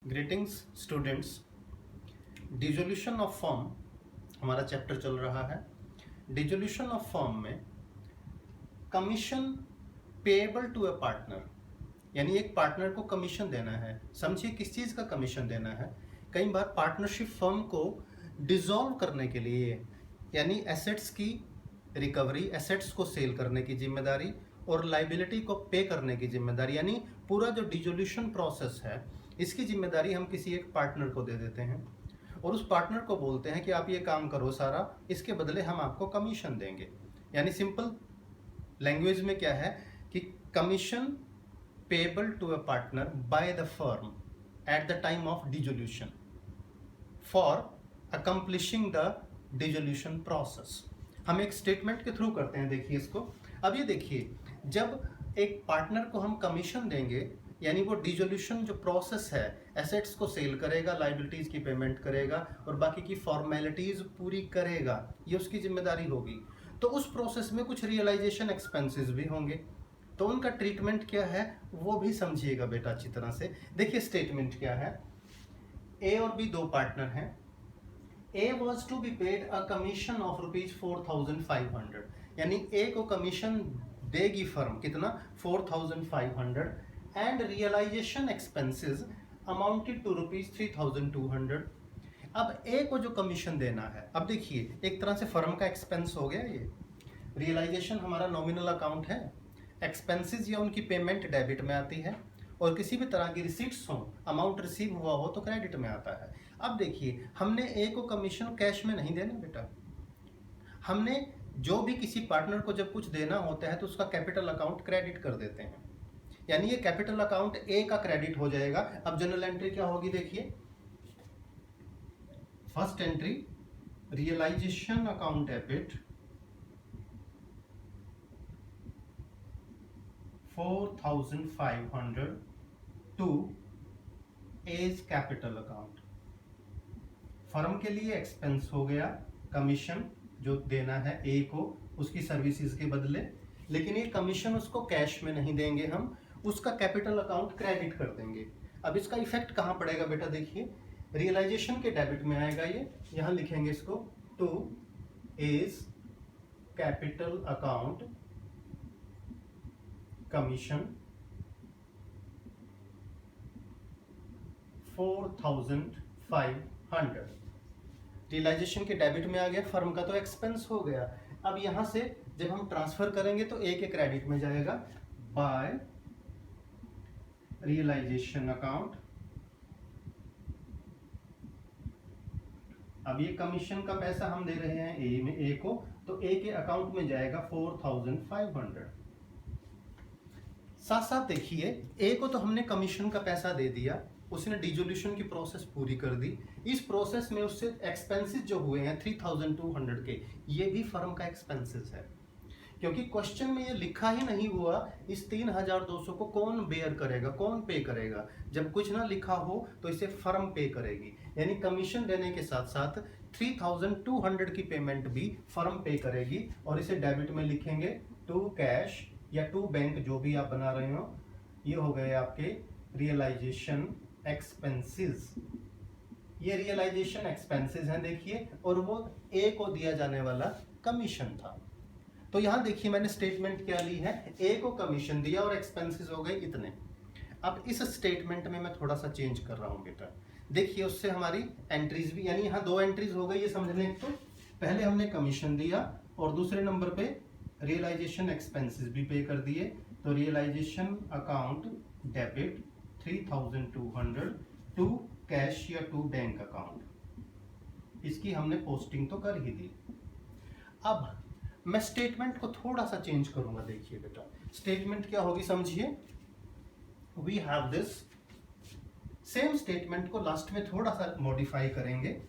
Greetings students. Dissolution of firm हमारा chapter चल रहा है। डिसोल्यूशन ऑफ फॉर्म में commission payable to a partner, यानी एक पार्टनर को कमीशन देना है। समझिए किस चीज़ का कमीशन देना है। कई बार पार्टनरशिप फर्म को डिसॉल्व करने के लिए, यानी एसेट्स की रिकवरी, एसेट्स को सेल करने की जिम्मेदारी और लाइबिलिटी को पे करने की जिम्मेदारी, यानी पूरा जो डिसोल्यूशन प्रोसेस है इसकी जिम्मेदारी हम किसी एक पार्टनर को दे देते हैं और उस पार्टनर को बोलते हैं कि आप ये काम करो सारा, इसके बदले हम आपको कमीशन देंगे। यानी सिंपल लैंग्वेज में क्या है कि commission payable to a partner by the firm at the time of dissolution for accomplishing the dissolution process. हम एक स्टेटमेंट के थ्रू करते हैं। देखिए इसको। अब ये देखिए, जब एक पार्टनर को हम कमीशन देंगे, यानी वो डिसोल्यूशन जो प्रोसेस है, एसेट्स को सेल करेगा, लाइबिलिटीज की पेमेंट करेगा और बाकी की फॉर्मेलिटीज पूरी करेगा, ये उसकी जिम्मेदारी होगी। तो उस प्रोसेस में कुछ रियलाइजेशन एक्सपेंसेस भी होंगे, तो उनका ट्रीटमेंट क्या है वो भी समझिएगा बेटा अच्छी तरह से। देखिए स्टेटमेंट क्या है। ए और बी दो पार्टनर हैं। A was to be paid a commission of ₹4,500, यानी ए को कमीशन देगी फर्म, कितना? 4,500 and realisation expenses amounted to ₹3,200। अब ए को जो कमीशन देना है, अब देखिए एक तरह से फर्म का एक्सपेंस हो गया ये। रियलाइजेशन हमारा नॉमिनल अकाउंट है, एक्सपेंसेस या उनकी पेमेंट डेबिट में आती है और किसी भी तरह की रिसीट्स हो, अमाउंट रिसीव हुआ हो तो क्रेडिट में आता है। अब देखिए, हमने ए को कमीशन कैश में नहीं देना बेटा। हमने जो भी किसी पार्टनर को जब कुछ देना होता है तो उसका कैपिटल अकाउंट क्रेडिट कर देते हैं, यानी ये कैपिटल अकाउंट ए का क्रेडिट हो जाएगा। अब जनरल एंट्री क्या होगी देखिए। First entry realisation account debit 4,500 to A's capital account. Firm के लिए एक्सपेंस हो गया कमीशन जो देना है ए को उसकी सर्विसेज के बदले, लेकिन ये कमीशन उसको कैश में नहीं देंगे, हम उसका कैपिटल अकाउंट क्रेडिट कर देंगे। अब इसका इफेक्ट कहाँ पड़ेगा बेटा? देखिए रियलाइजेशन के डेबिट में आएगा ये, यहाँ लिखेंगे इसको to A's capital account commission 4,500। Realisation के डेबिट में आ गया, फर्म का तो एक्सपेंस हो गया। अब यहां से जब हम ट्रांसफर करेंगे तो ए के क्रेडिट में जाएगा बाय रियलाइजेशन अकाउंट। अब ये कमीशन का पैसा हम दे रहे हैं ए में, ए को, तो ए के अकाउंट में जाएगा 4,500। साथ साथ देखिए, ए को तो हमने कमीशन का पैसा दे दिया, उसने डिसोल्यूशन की प्रोसेस पूरी कर दी। इस प्रोसेस में उससे एक्सपेंसेस जो हुए हैं 3,200 के, ये भी फर्म का एक्सपेंसेस है, क्योंकि क्वेश्चन में ये लिखा ही नहीं हुआ इस 3,200 को कौन बेयर करेगा, कौन पे करेगा। जब कुछ ना लिखा हो तो इसे फर्म पे करेगी, यानी कमीशन देने के साथ साथ 3,200 की पेमेंट भी फर्म पे करेगी और इसे डेबिट में लिखेंगे टू कैश या टू बैंक, जो भी आप बना रहे हो। ये हो गए आपके रियलाइजेशन एक्सपेंसेस। ये रियलाइजेशन एक्सपेंसेस हैं देखिए, और वो ए को दिया जाने वाला कमीशन था। तो यहां देखिए मैंने स्टेटमेंट क्या ली है, ए को कमीशन दिया और एक्सपेंसेस हो गए इतने। अब इस स्टेटमेंट में मैं थोड़ा सा चेंज कर रहा हूं बेटा। देखिए उससे हमारी एंट्रीज भी, यानी यहाँ दो एंट्रीज हो गई, ये समझ लें। तो पहले हमने कमीशन दिया और दूसरे नंबर पे रियलाइजेशन एक्सपेंसेस भी पे कर दिए। तो realisation account debit 3,200 to cash या टू बैंक अकाउंट, इसकी हमने पोस्टिंग तो कर ही दी। अब मैं स्टेटमेंट को थोड़ा सा चेंज करूंगा। देखिए बेटा स्टेटमेंट क्या होगी समझिए। We have this same statement को लास्ट में थोड़ा सा मॉडिफाई करेंगे।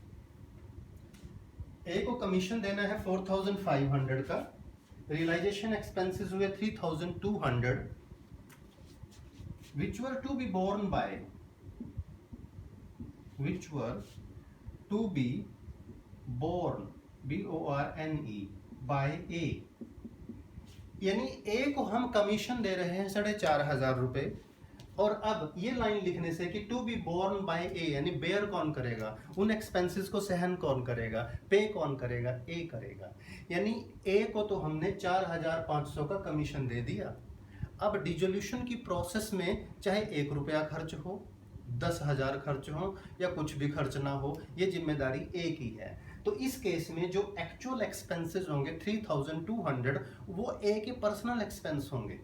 ए को कमीशन देना है 4,500 का, रियलाइजेशन एक्सपेंसेस हुए 3,200 which were to be borne by BORNE by A, यानी ए को हम कमीशन दे रहे हैं 4,500 रुपए और अब ये लाइन लिखने से कि टू बी बोर्न बाय ए, यानी बेयर कौन करेगा, उन एक्सपेंसेस को सहन कौन करेगा, पे कौन करेगा, ए करेगा। यानी ए को तो हमने 4500 का कमीशन दे दिया। अब डिसोल्यूशन की प्रोसेस में चाहे 1 रुपया खर्च हो, 10,000 खर्च हो या कुछ भी खर्च ना हो, ये जिम्मेदारी ए की है। तो इस केस में जो एक्चुअल एक्सपेंसेस होंगे 3200, वो ए के पर्सनल एक्सपेंस होंगे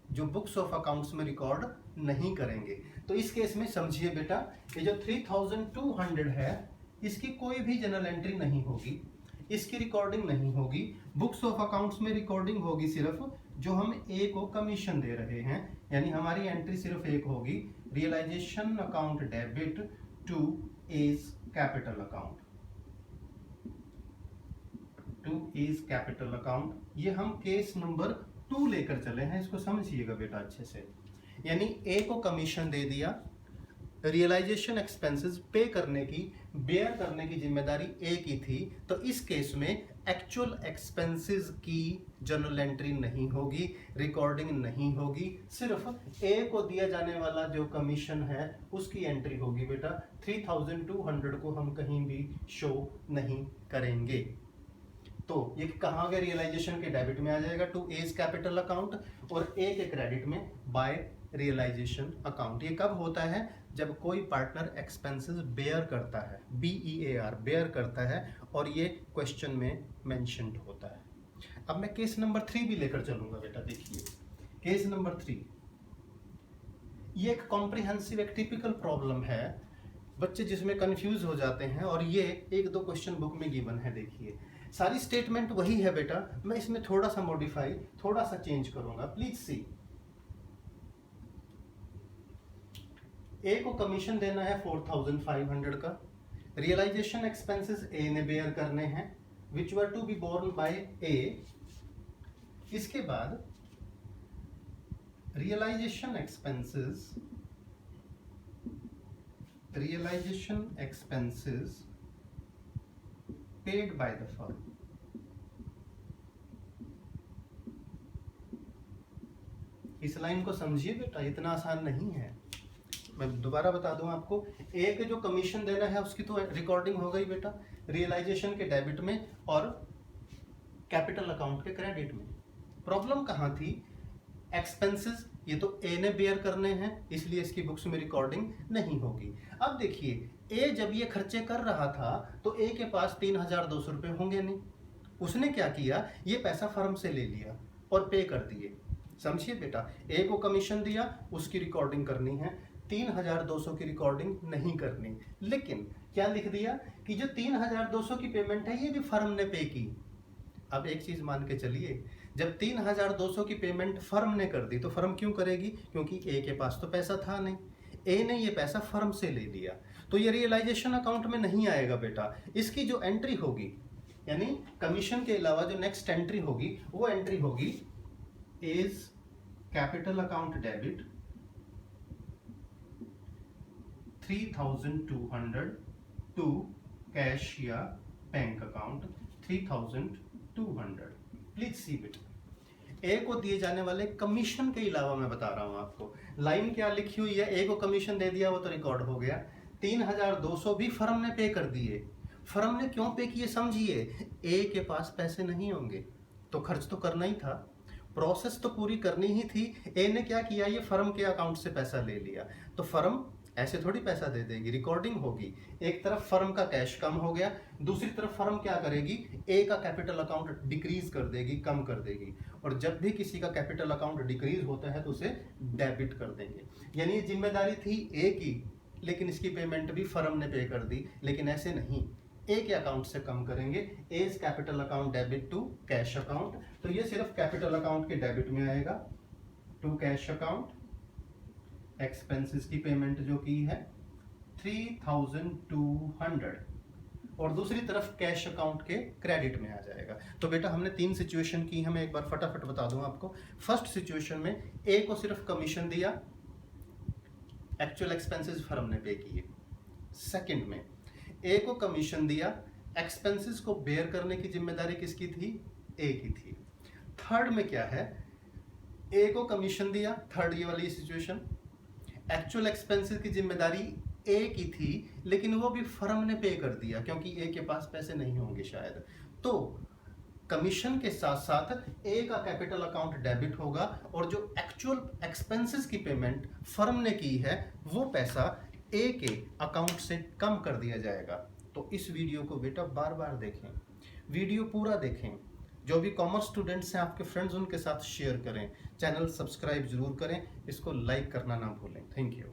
जो बुक्स ऑफ अकाउंट्स में रिकॉर्ड नहीं करेंगे। तो इस केस में समझिए बेटा, ये जो 3200 है इसकी कोई भी जनरल एंट्री नहीं होगी, इसकी रिकॉर्डिंग नहीं होगी। बुक्स ऑफ अकाउंट्स में रिकॉर्डिंग होगी सिर्फ जो हम ए को कमीशन दे रहे हैं, यानी हमारी एंट्री सिर्फ एक होगी, realisation account debit to A's capital account, to A's capital account. ये हम केस नंबर 2 लेकर चले हैं, इसको समझिएगा बेटा अच्छे से। यानी ए को कमीशन दे दिया, रियलाइजेशन एक्सपेंसेस पे करने की, बेयर करने की जिम्मेदारी ए की थी। तो इस केस में एक्चुअल एक्सपेंसेस की जर्नल एंट्री नहीं होगी, रिकॉर्डिंग नहीं होगी, सिर्फ ए को दिया जाने वाला जो कमीशन है उसकी एंट्री होगी बेटा। 3200 को हम कहीं भी शो नहीं करेंगे। तो ये कहाँ गए, रियलाइजेशन के डेबिट में आ जाएगा टू एज कैपिटल अकाउंट, और ए के क्रेडिट में बाय रियलाइजेशन अकाउंट। ये कब होता है, जब कोई पार्टनर एक्सपेंसेस बेयर करता है, BEAR बेयर करता है, और ये क्वेश्चन में मेंशन्ड होता है। अब मैं केस नंबर 3 भी लेकर चलूंगा बेटा। देखिए केस नंबर 3, ये एक कॉम्प्रिहेंसिव, एक टिपिकल प्रॉब्लम है, बच्चे जिसमें कंफ्यूज हो जाते हैं, और ये 1-2 क्वेश्चन बुक में गिवन है। देखिए सारी स्टेटमेंट वही है बेटा, मैं इसमें थोड़ा सा मॉडिफाई, थोड़ा सा चेंज करूंगा, प्लीज सी। ए को कमीशन देना है 4500 का, रियलाइजेशन एक्सपेंसेस ए ने बेयर करने हैं which were to be borne by A. इसके बाद realisation expenses paid by the firm. इस लाइन को समझिए बेटा, इतना आसान नहीं है। मैं दोबारा बता दूं आपको, ए के जो कमीशन देना है उसकी तो रिकॉर्डिंग हो गई बेटा, रियलाइजेशन के डेबिट में और कैपिटल अकाउंट के क्रेडिट में। प्रॉब्लम कहाँ थी, एक्सपेंसेस ये तो ए ने बेयर करने हैं, इसलिए इसकी बुक्स में रिकॉर्डिंग नहीं होगी। अब देखिए ए जब ये खर्चे कर रहा था तो ए के पास 3200 रुपये होंगे नहीं, उसने क्या किया, ये पैसा फर्म से ले लिया और पे कर दिए। समझिए बेटा, ए को कमीशन दिया, उसकी रिकॉर्डिंग करनी है, 3200 की रिकॉर्डिंग नहीं करनी, लेकिन क्या लिख दिया कि जो 3200 की पेमेंट है ये भी फर्म ने पे की। अब एक चीज मान के चलिए, जब 3200 की पेमेंट फर्म ने कर दी तो फर्म क्यों करेगी, क्योंकि ए के पास तो पैसा था नहीं, ए ने ये पैसा फर्म से ले लिया, तो ये रियलाइजेशन अकाउंट में नहीं आएगा बेटा। इसकी जो एंट्री होगी, यानी कमीशन के अलावा जो नेक्स्ट एंट्री होगी, वो एंट्री होगी A's capital account debit 3200 to cash या बैंक अकाउंट 3200। प्लीज सी बेटा, ए को दिए जाने वाले कमीशन के अलावा मैं बता रहा हूं आपको, लाइन क्या लिखी हुई है, ए को कमीशन दे दिया वो तो रिकॉर्ड हो गया, 3200 भी फर्म ने पे कर दिए। फर्म ने क्यों पे किए समझिए, ए के पास पैसे नहीं होंगे तो खर्च तो करना ही था, प्रोसेस तो पूरी करनी ही थी। ए ने क्या किया, ये फर्म के अकाउंट से पैसा ले लिया, तो फर्म ऐसे थोड़ी पैसा दे देगी, रिकॉर्डिंग होगी। एक तरफ फर्म का कैश कम हो गया, दूसरी तरफ फर्म क्या करेगी, ए का कैपिटल अकाउंट डिक्रीज कर देगी, कम कर देगी, और जब भी किसी का कैपिटल अकाउंट डिक्रीज होता है तो उसे डेबिट कर देंगे। यानी ये जिम्मेदारी थी ए की, लेकिन इसकी पेमेंट भी फर्म ने पे कर दी, लेकिन ऐसे नहीं, ए के अकाउंट से कम करेंगे, A's capital account debit to cash account, तो ये सिर्फ कैपिटल अकाउंट के डेबिट में आएगा टू कैश अकाउंट। एक्सपेंसेस की पेमेंट जो की है 3200, और दूसरी तरफ कैश अकाउंट के क्रेडिट में आ जाएगा। तो बेटा हमने 3 सिचुएशन की है, मैं एक बार फटाफट बता दूं आपको। फर्स्ट सिचुएशन में ए को सिर्फ कमीशन दिया, एक्चुअल एक्सपेंसेस फर्म ने पे किए। सेकंड में ए को कमीशन दिया, एक्सपेंसेस को बेयर करने की जिम्मेदारी किसकी थी, ए की थी। थर्ड में क्या है, ए को कमीशन दिया, थर्ड ये वाली सिचुएशन, एक्चुअल एक्सपेंसेस की जिम्मेदारी ए की थी, लेकिन वो भी फर्म ने पे कर दिया क्योंकि ए के पास पैसे नहीं होंगे शायद। तो कमीशन के साथ साथ ए का कैपिटल अकाउंट डेबिट होगा और जो एक्चुअल एक्सपेंसेस की पेमेंट फर्म ने की है वो पैसा ए के अकाउंट से कम कर दिया जाएगा। तो इस वीडियो को बेटा बार बार देखें, वीडियो पूरा देखें। जो भी कॉमर्स स्टूडेंट्स हैं आपके फ्रेंड्स, उनके साथ शेयर करें। चैनल सब्सक्राइब जरूर करें, इसको लाइक करना ना भूलें। Thank you.